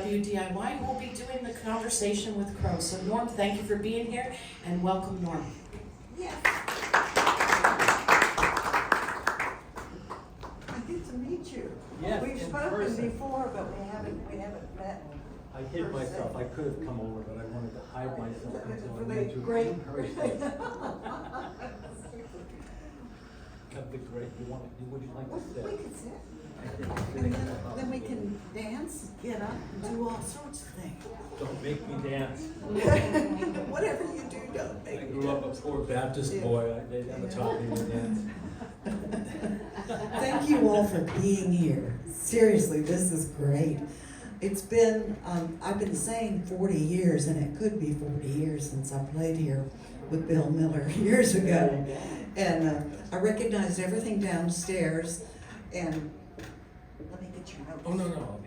WDIY, who will be doing the conversation with Crow. So Norm, thank you for being here, and welcome, Norm. Yes. I get to meet you. Yes, We've in spoken person. before, but we haven't met. I hid myself. I could have come over, but I wanted to hide myself until I Great, met you great. in person. That'd be great. Would you like to sit? We could sit. And then we can dance, get up, and do all sorts of things. Don't make me dance. Whatever you do, don't make I me grew up a dance. poor Baptist boy. They never taught me to dance. Thank you all for being here. Seriously, this is great. It's been, I've been saying 40 years, and it could be 40 years since I played here with Bill Miller years ago. And I recognized everything downstairs, and let me get your notes. Oh, no, I'll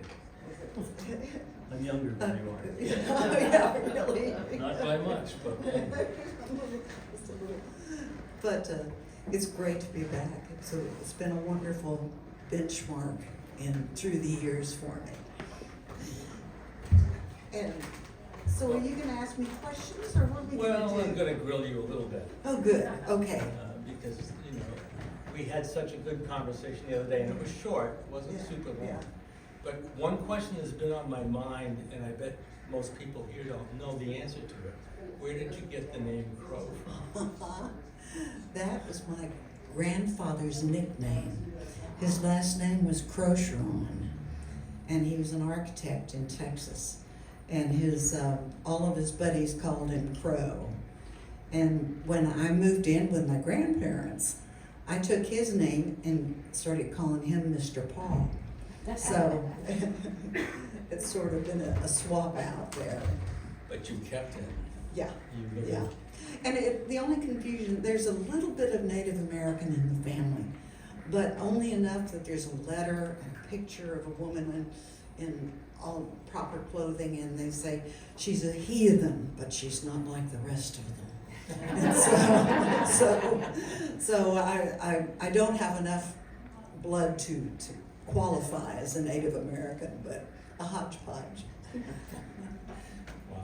get it. I'm younger than you are. Yeah, really. Not by much, but. But it's great to be back. It's been a wonderful benchmark through the years for me. And so are you gonna ask me questions, or what are we Well, gonna I'm do? gonna grill you a little bit. Oh, good. Okay. Because, we had such a good conversation the other day, and it was short, it wasn't Yeah, super long. yeah. But one question has been on my mind, and I bet most people here don't know the answer to it. Where did you get the name Crow from? That was my grandfather's nickname. His last name was Crocheron, and he was an architect in Texas. And all of his buddies called him Crow. And when I moved in with my grandparents, I took his name and started calling him Mr. Paul. So it's sort of been a swap out there. But you kept it. Yeah, You really- yeah. And the only confusion, there's a little bit of Native American in the family, but only enough that there's a letter and a picture of a woman in all proper clothing, and they say she's a heathen, but she's not like the rest of them. And so I don't have enough blood to qualify as a Native American, but a hodgepodge. Wow.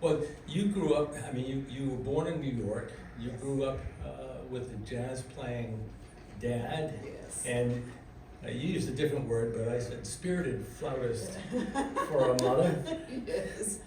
Well, you grew up, you were born in New York. You grew up with a jazz playing dad. Yes. And you used a different word, but I said spirited flautist for a mother. Yes.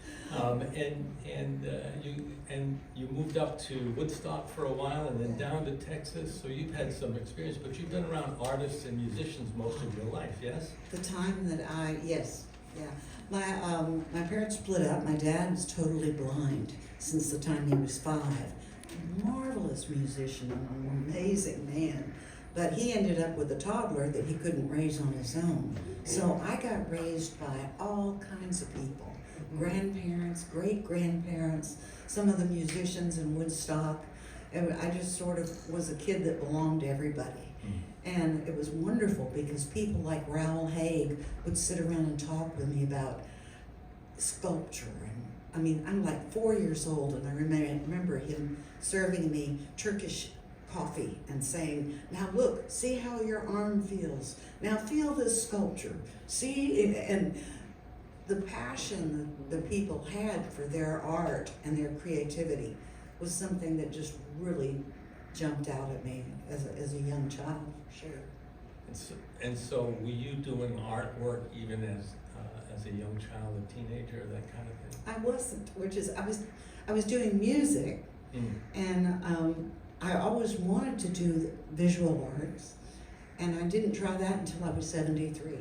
And you moved up to Woodstock for a while, and then down to Texas. So you've had some experience, but you've been around artists and musicians most of your life, yes? The time that yes, yeah. My parents split up. My dad was totally blind since the time he was 5. A marvelous musician, an amazing man. But he ended up with a toddler that he couldn't raise on his own. So I got raised by all kinds of people. Grandparents, great-grandparents, some of the musicians in Woodstock. And I just sort of was a kid that belonged to everybody. And it was wonderful because people like Raoul Haig would sit around and talk with me about sculpture. And I'm like 4 years old, and I remember him serving me Turkish coffee and saying, now look, see how your arm feels. Now feel this sculpture. See, and the passion the people had for their art and their creativity was something that just really jumped out at me as a young child, for sure. And so were you doing artwork even as a young child, a teenager, that kind of thing? I wasn't, I was doing music, and I always wanted to do visual arts, and I didn't try that until I was 73,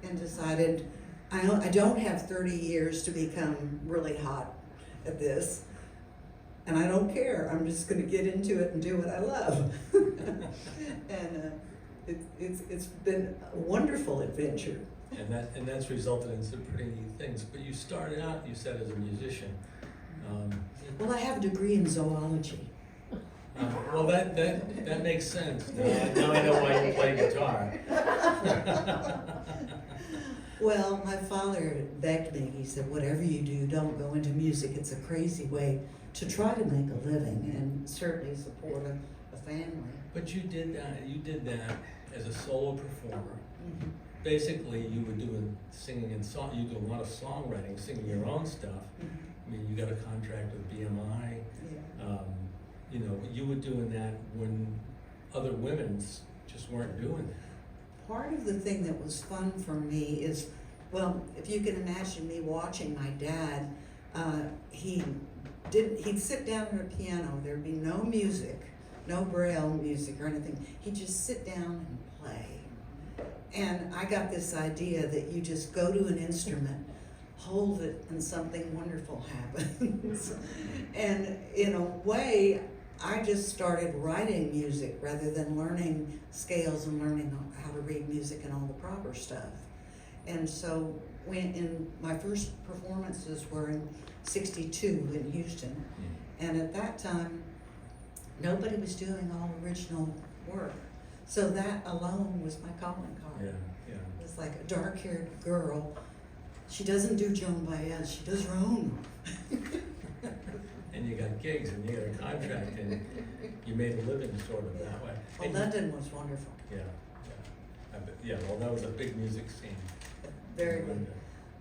and decided I don't have 30 years to become really hot at this, and I don't care. I'm just going to get into it and do what I love. And it's been a wonderful adventure. And that's resulted in some pretty neat things. But you started out, you said, as a musician. Well, I have a degree in zoology. Well, that makes sense. Now I know why you play guitar. Well, my father begged me. He said, whatever you do, don't go into music. It's a crazy way to try to make a living and certainly support a family. But you did that as a solo performer. Mm-hmm. basically you were doing singing and song, you do a lot of songwriting, singing your own stuff. I mean, you got a contract with BMI. Yeah. You know, you were doing that when other women's just weren't doing that. Part of the thing that was fun for me is, well, if you can imagine me watching my dad, he'd sit down at a piano, there'd be no music, no braille music or anything. He'd just sit down and play. And I got this idea that you just go to an instrument, hold it, and something wonderful happens. And in a way, I just started writing music rather than learning scales and learning how to read music and all the proper stuff. And so my first performances were in '62 in Houston. And at that time, nobody was doing all original work. So that alone was my calling card. Yeah. It was like a dark-haired girl. She doesn't do Joan Baez, she does her own. And you got gigs and you got a contract and you made a living sort of that way. Well, And London was wonderful. Yeah, well, that was a big music scene. Very in good. London.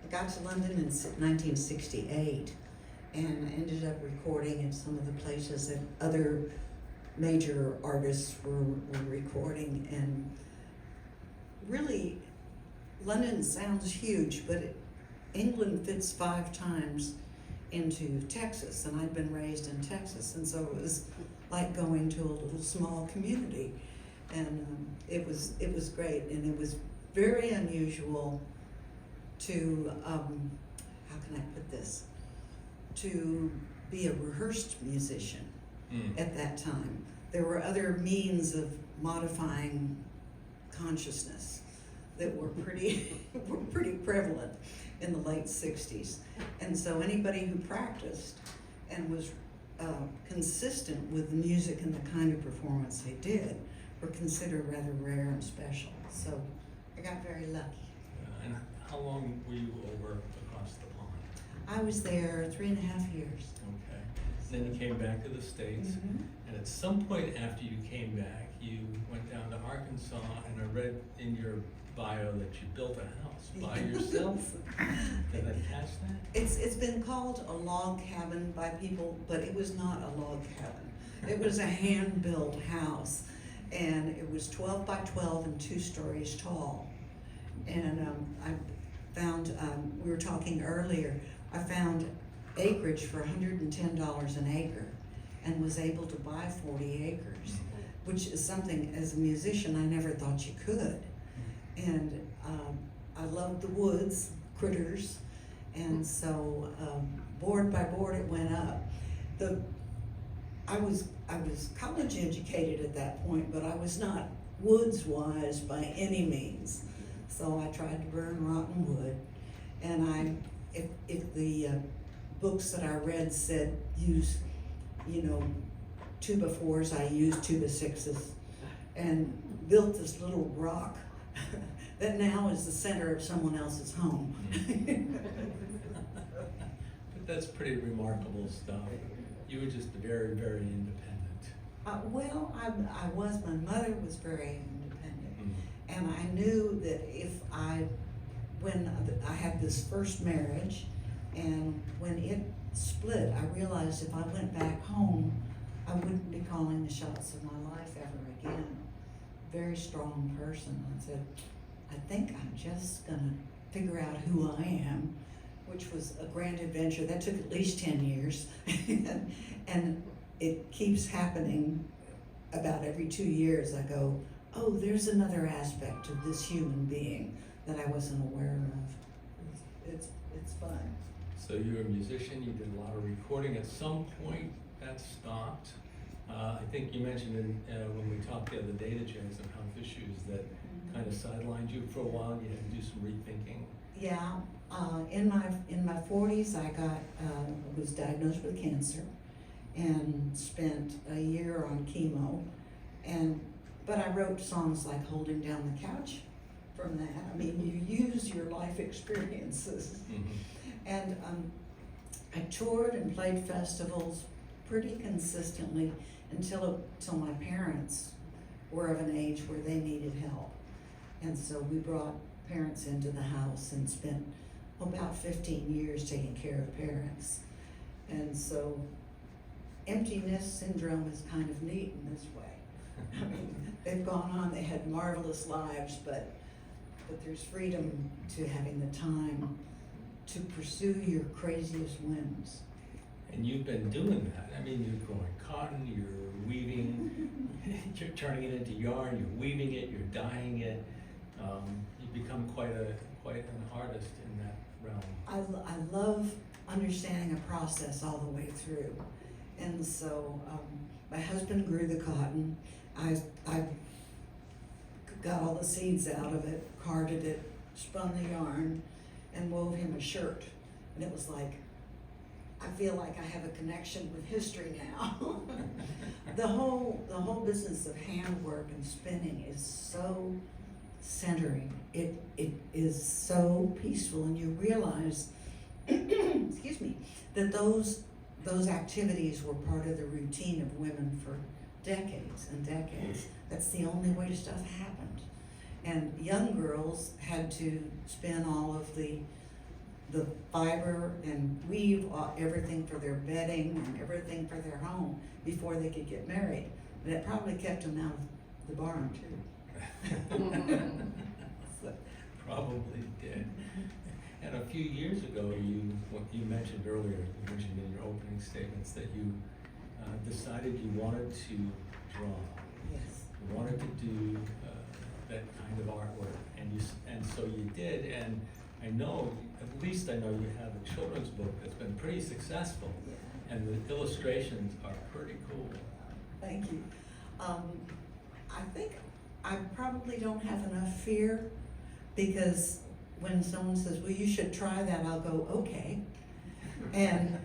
I got to London in 1968 and ended up recording in some of the places that other major artists were recording. And really, London sounds huge, but England fits 5 times into Texas, and I'd been raised in Texas, and so it was like going to a little small community. And it was great, and it was very unusual to, how can I put this, to be a rehearsed musician at that time. There were other means of modifying consciousness that were pretty prevalent in the late 60s. And so anybody who practiced and was consistent with the music and the kind of performance they did were considered rather rare and special. So I got very lucky. And how long were you over across the pond? I was there 3.5 years. Okay. And then you came back to the States. And at some point after you came back, you went down to Arkansas, and I read in your bio that you built a house by yourself. Did I catch that? It's been called a log cabin by people, but it was not a log cabin. It was a hand-built house, and it was 12 by 12 and 2 stories tall. And I found, we were talking earlier, I found acreage for $110 an acre and was able to buy 40 acres, which is something, as a musician, I never thought you could. And I loved the woods, critters, and so board by board it went up. I was college educated at that point, but I was not woods wise by any means. So I tried to burn rotten wood, and if the books that I read said use, 2x4s, I used 2x6s, and built this little rock that now is the center of someone else's home. But that's pretty remarkable stuff. You were just very, very independent. Well, I was. My mother was very independent, and I knew that when I had this first marriage, and when it split, I realized if I went back home, I wouldn't be calling the shots of my life ever again. Very strong person. I said, I think I'm just gonna figure out who I am, which was a grand adventure. That took at least 10 years. And it keeps happening. About every 2 years I go, oh, there's another aspect of this human being that I wasn't aware of. It's fun. So you were a musician, you did a lot of recording. At some point that stopped. I think you mentioned when we talked the other day that you had some health issues that kind of sidelined you for a while. You had to do some rethinking. Yeah, in my 40s, I was diagnosed with cancer, and spent a year on chemo, but I wrote songs like "Holding Down the Couch" from that. I mean, you use your life experiences, and I toured and played festivals pretty consistently until my parents were of an age where they needed help. And so we brought parents into the house and spent about 15 years taking care of parents. And so empty nest syndrome is kind of neat in this way. I mean, they've gone on, they had marvelous lives, but there's freedom to having the time to pursue your craziest whims. And you've been doing that. I mean, you're growing cotton, you're weaving, you're turning it into yarn, you're weaving it, you're dyeing it. You've become quite an artist in that realm. I love understanding a process all the way through. And so my husband grew the cotton. I got all the seeds out of it, carded it, spun the yarn, and wove him a shirt. And it was like, I feel like I have a connection with history now. The whole business of handwork and spinning is so centering. It is so peaceful, and you realize, excuse me, that those activities were part of the routine of women for decades and decades. That's the only way stuff happened. And young girls had to spin all of the fiber and weave everything for their bedding and everything for their home before they could get married. And it probably kept them out of the barn too. Probably did. And a few years ago, you mentioned earlier, you mentioned in your opening statements that you decided you wanted to draw. Yes. You wanted to do that kind of artwork, and so you did. And I know, at least I know, you have a children's book that's been pretty successful, and the illustrations are pretty cool. Thank you. I think I probably don't have enough fear, because when someone says, well, you should try that, I'll go, okay. And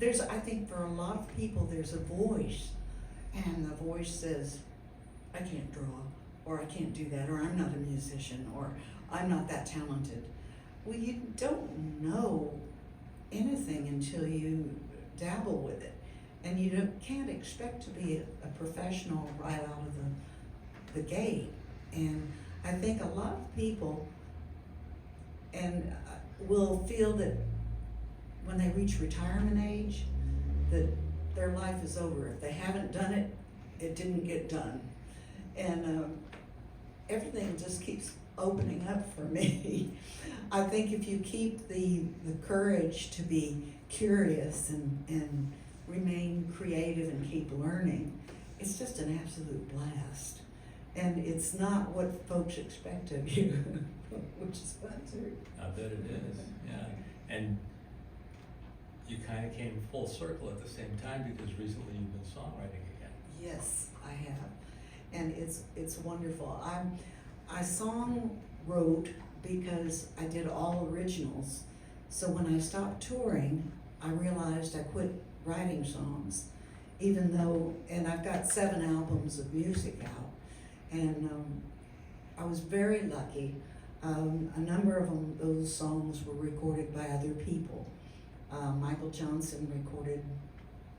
I think for a lot of people, there's a voice, and the voice says, I can't draw, or I can't do that, or I'm not a musician, or I'm not that talented. Well, you don't know anything until you dabble with it. And you can't expect to be a professional right out of the gate. And I think a lot of people will feel that when they reach retirement age, that their life is over. If they haven't done it, it didn't get done. And everything just keeps opening up for me. I think if you keep the courage to be curious and remain creative and keep learning, it's just an absolute blast. And it's not what folks expect of you, which is fun too. I bet it is, yeah. And you kind of came full circle at the same time, because recently you've been songwriting again. Yes, I have. And it's wonderful. I song wrote because I did all originals. So when I stopped touring, I realized I quit writing songs, even though, and I've got 7 albums of music out. And I was very lucky. A number of those songs were recorded by other people. Michael Johnson recorded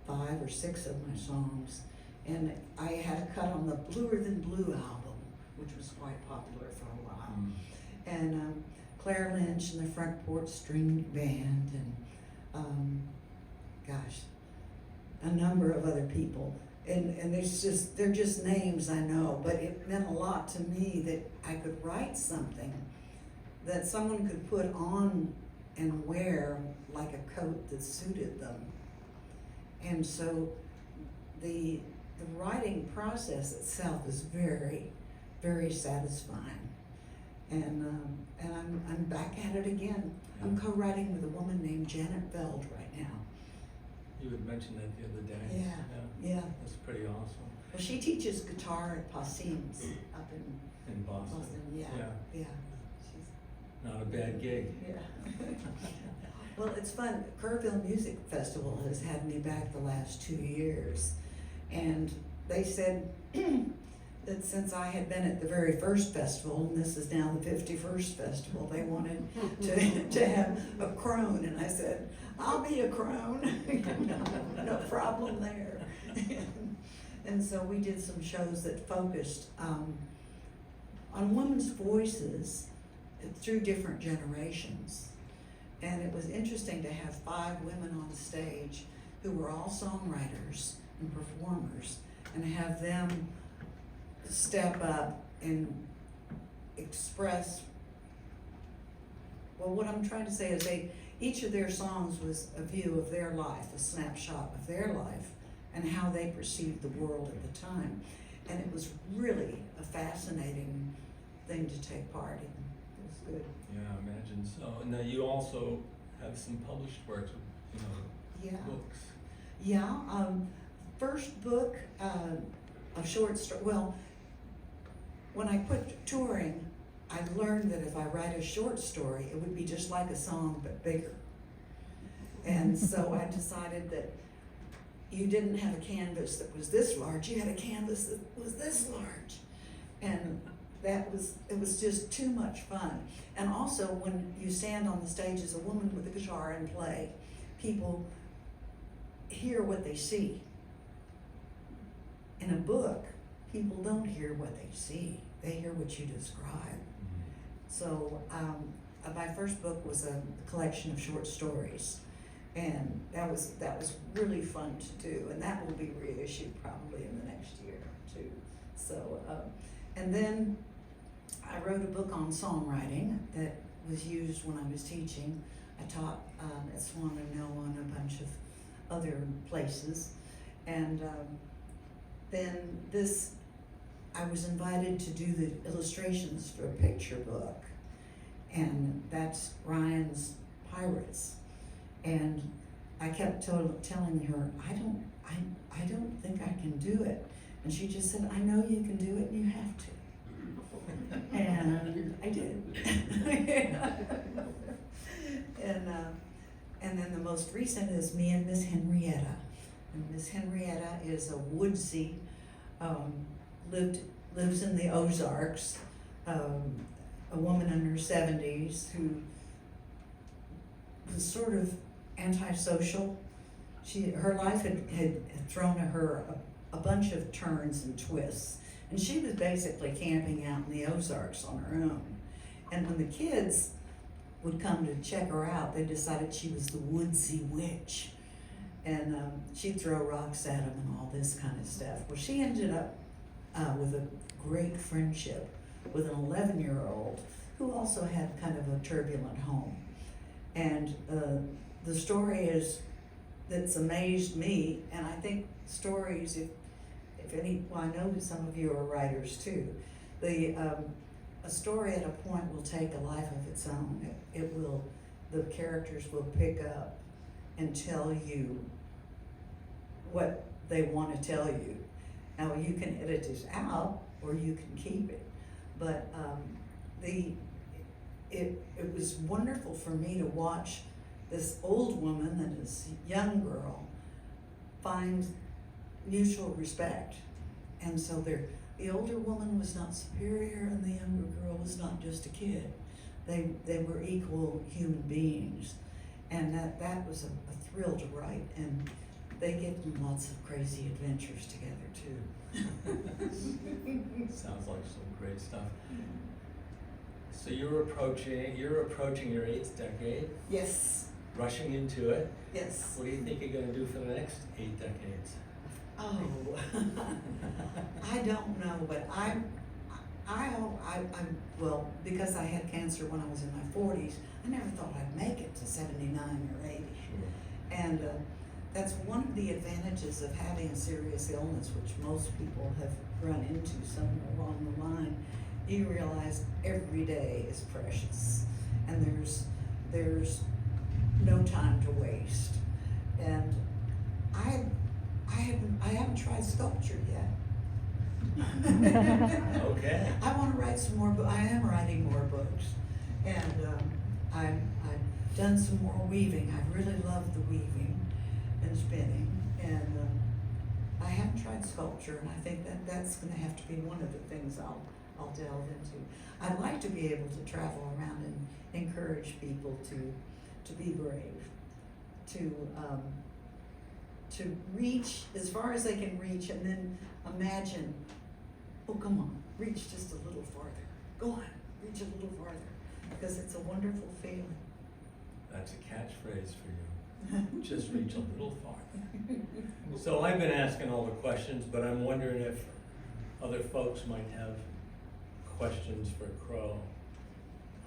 5 or 6 of my songs. And I had a cut on the Bluer Than Blue album, which was quite popular for a while. And Claire Lynch and the Front Porch String Band, and gosh, a number of other people. And they're just names I know, but it meant a lot to me that I could write something that someone could put on and wear like a coat that suited them. And so the writing process itself is very, very satisfying. And I'm back at it again. I'm co-writing with a woman named Janet Veld right now. You had mentioned that the other day. Yeah. That's pretty awesome. Well, she teaches guitar at Pacine's up In Boston. Yeah. She's Not a bad gig. yeah. Well, it's fun. Kerrville Music Festival has had me back the last 2 years, and they said that since I had been at the very first festival, and this is now the 51st festival, they wanted to have a crone, and I said, I'll be a crone. No problem there. And so we did some shows that focused on women's voices, through different generations. And it was interesting to have 5 women on the stage who were all songwriters and performers, and have them step up and express, well, what I'm trying to say is each of their songs was a view of their life, a snapshot of their life, and how they perceived the world at the time. And it was really a fascinating thing to take part in. It was good. Yeah, I imagine so. And now you also have some published works, Yeah. books. Yeah, first book, a short story. Well, when I quit touring, I learned that if I write a short story, it would be just like a song but bigger. And so I decided that you didn't have a canvas that was this large, you had a canvas that was this large. And it was just too much fun. And also, when you stand on the stage as a woman with a guitar and play, people hear what they see. In a book, people don't hear what they see, they hear what you describe. So my first book was a collection of short stories, and that was really fun to do, and that will be reissued probably in the next year too. So and then I wrote a book on songwriting that was used when I was teaching. I taught at Swan and Mill and a bunch of other places, and then I was invited to do the illustrations for a picture book, and that's Ryan's Pirates. And I kept telling her, I don't think I can do it. And she just said, I know you can do it, and you have to. And I did. And then the most recent is me and Miss Henrietta. And Miss Henrietta is a woodsy, lives in the Ozarks, a woman in her 70s who was sort of antisocial. Her life had thrown her a bunch of turns and twists, and she was basically camping out in the Ozarks on her own. And when the kids would come to check her out, they decided she was the woodsy witch, and she'd throw rocks at them and all this kind of stuff. Well, she ended up with a great friendship with an 11-year-old who also had kind of a turbulent home. And the story that's amazed me, and I think stories, well, I know that some of you are writers too. A story at a point will take a life of its own. The characters will pick up and tell you what they want to tell you. Now, you can edit it out or you can keep it, but it was wonderful for me to watch this old woman and this young girl find mutual respect. And so the older woman was not superior and the younger girl was not just a kid. They were equal human beings. And that was a thrill to write. And they get in lots of crazy adventures together too. Sounds like some great stuff. So you're approaching your 8th decade, Yes, rushing into it. yes. What do you think you're going to do for the next 8 decades? Oh, I don't know, but I'm well, because I had cancer when I was in my 40s, I never thought I'd make it to 79 or 80. Sure. And that's one of the advantages of having a serious illness, which most people have run into somewhere along the line. You realize every day is precious, and there's no time to waste. And I haven't tried sculpture yet. Okay. I want to write some more, but I am writing more books, and I've done some more weaving. I really love the weaving and spinning, and I haven't tried sculpture, and I think that's going to have to be one of the things I'll delve into. I'd like to be able to travel around and encourage people to be brave, to reach as far as they can reach, and then imagine, oh, come on, reach just a little farther. Go on, reach a little farther. because it's a wonderful feeling. That's a catchphrase for you. Just reach a little farther. So I've been asking all the questions, but I'm wondering if other folks might have questions for Crow,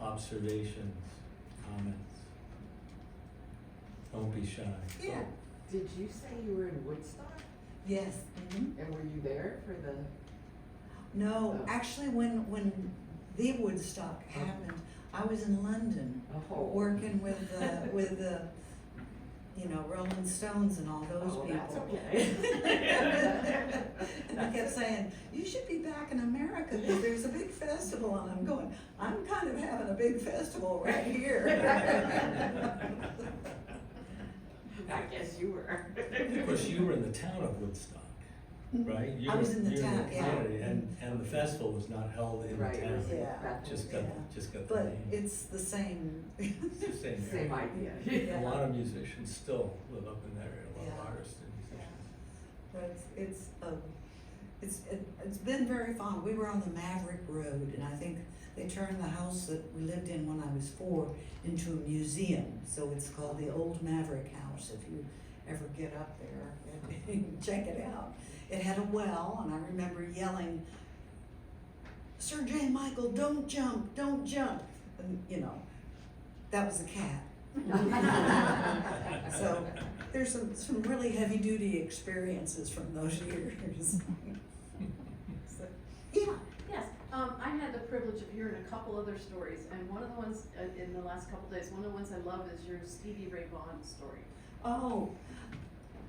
observations, comments. Don't be shy. Yeah. Did you say you were in Woodstock? Yes. And were you there for the? No, Oh. actually, when the Woodstock happened, I was in London Oh. working with the Rolling Stones and all those Oh, people. that's okay. And I kept saying, you should be back in America because there's a big festival. And I'm going, I'm kind of having a big festival right here. I guess you were. Of course, you were in the town of Woodstock, right? You I was were- in the you were town, yeah. community, and the festival was not held in the Right, it town. was in Yeah. Bethel. Just got the But name. it's the same. It's the same Same area. idea. Yeah. A lot of musicians still live up in that area, a lot Yeah. of artists and musicians. But it's been very fun. We were on the Maverick Road, and I think they turned the house that we lived in when I was 4 into a museum. So it's called the Old Maverick House. If you ever get up there, check it out. It had a well, and I remember yelling, "Sir J. Michael, don't jump, don't jump!" And that was a cat. So there's some really heavy duty experiences from those years. So, yeah. Yes, I had the privilege of hearing a couple other stories, and one of the ones in the last couple days, one of the ones I love is your Stevie Ray Vaughan story. Oh,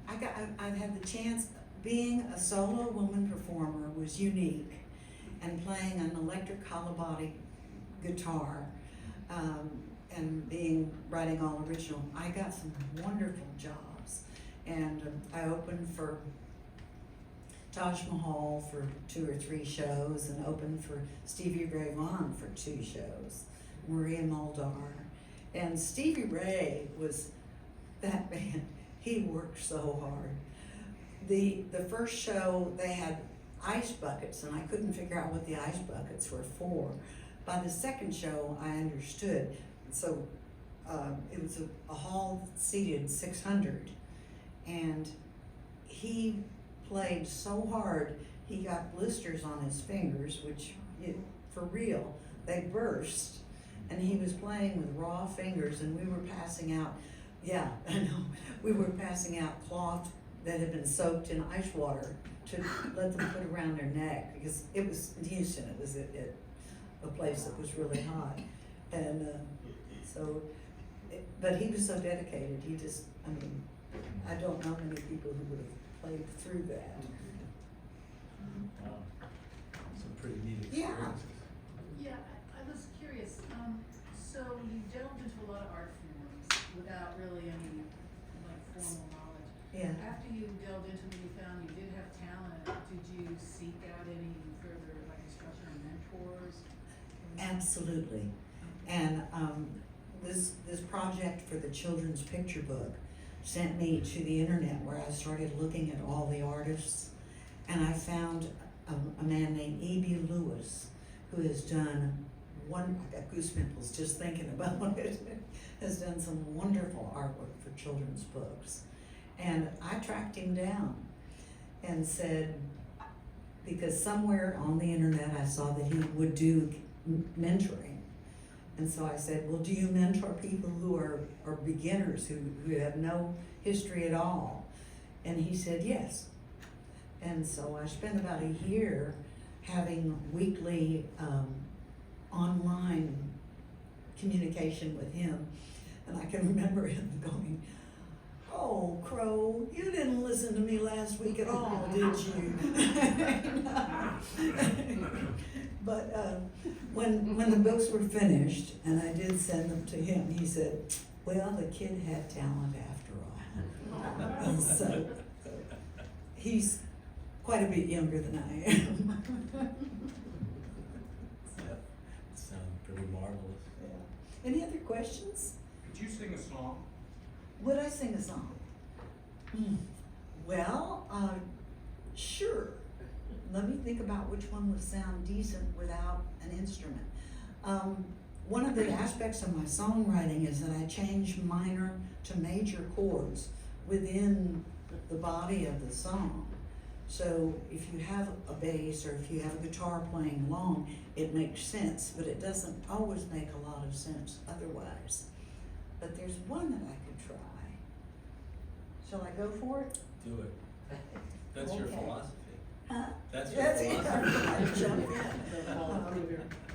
I've had the chance, being a solo woman performer was unique, and playing an electric hollow body guitar, and writing all original. I got some wonderful jobs, and I opened for Taj Mahal for 2 or 3 shows, and opened for Stevie Ray Vaughan for 2 shows, Maria Muldaur, and Stevie Ray was that man. He worked so hard. The first show they had ice buckets, and I couldn't figure out what the ice buckets were for. By the second show, I understood. So it was a hall that seated 600, and he played so hard he got blisters on his fingers, which for real, they burst, and he was playing with raw fingers, and we were passing out. Yeah, I know. We were passing out cloth that had been soaked in ice water to let them put around their neck, because it was in Houston. It was at a place that was really hot, and but he was so dedicated. He just, I don't know many people who would have played through that. Wow. Some pretty neat Yeah. experiences. Yeah, I was curious, so you delved into a lot of art forms without really any, formal knowledge. Yeah. After you delved into them, you found you did have talent, did you seek out any further, instruction or mentors? Absolutely. And this project for the children's picture book sent me to the internet, where I started looking at all the artists, and I found a man named E.B. Lewis, who has done I got goose pimples just thinking about it, has done some wonderful artwork for children's books. And I tracked him down and said, because somewhere on the internet I saw that he would do mentoring. And so I said, well, do you mentor people who are beginners, who have no history at all? And he said, yes. And so I spent about a year having weekly online communication with him. And I can remember him going, "Oh, Crow, you didn't listen to me last week at all, did you?" But when the books were finished, and I did send them to him, he said, "Well, the kid had talent after all." And so he's quite a bit younger than I am. Sounds pretty marvelous. Yeah. Any other questions? Could you sing a song? Would I sing a song? Well, sure. Let me think about which one would sound decent without an instrument. one of the aspects of my songwriting is that I change minor to major chords within the body of the song. So if you have a bass or if you have a guitar playing along, it makes sense, but it doesn't always make a lot of sense otherwise. But there's one that I could try. Shall I go for it? Do it. That's your Okay. philosophy. Huh? That's your That's it. philosophy. Jump in.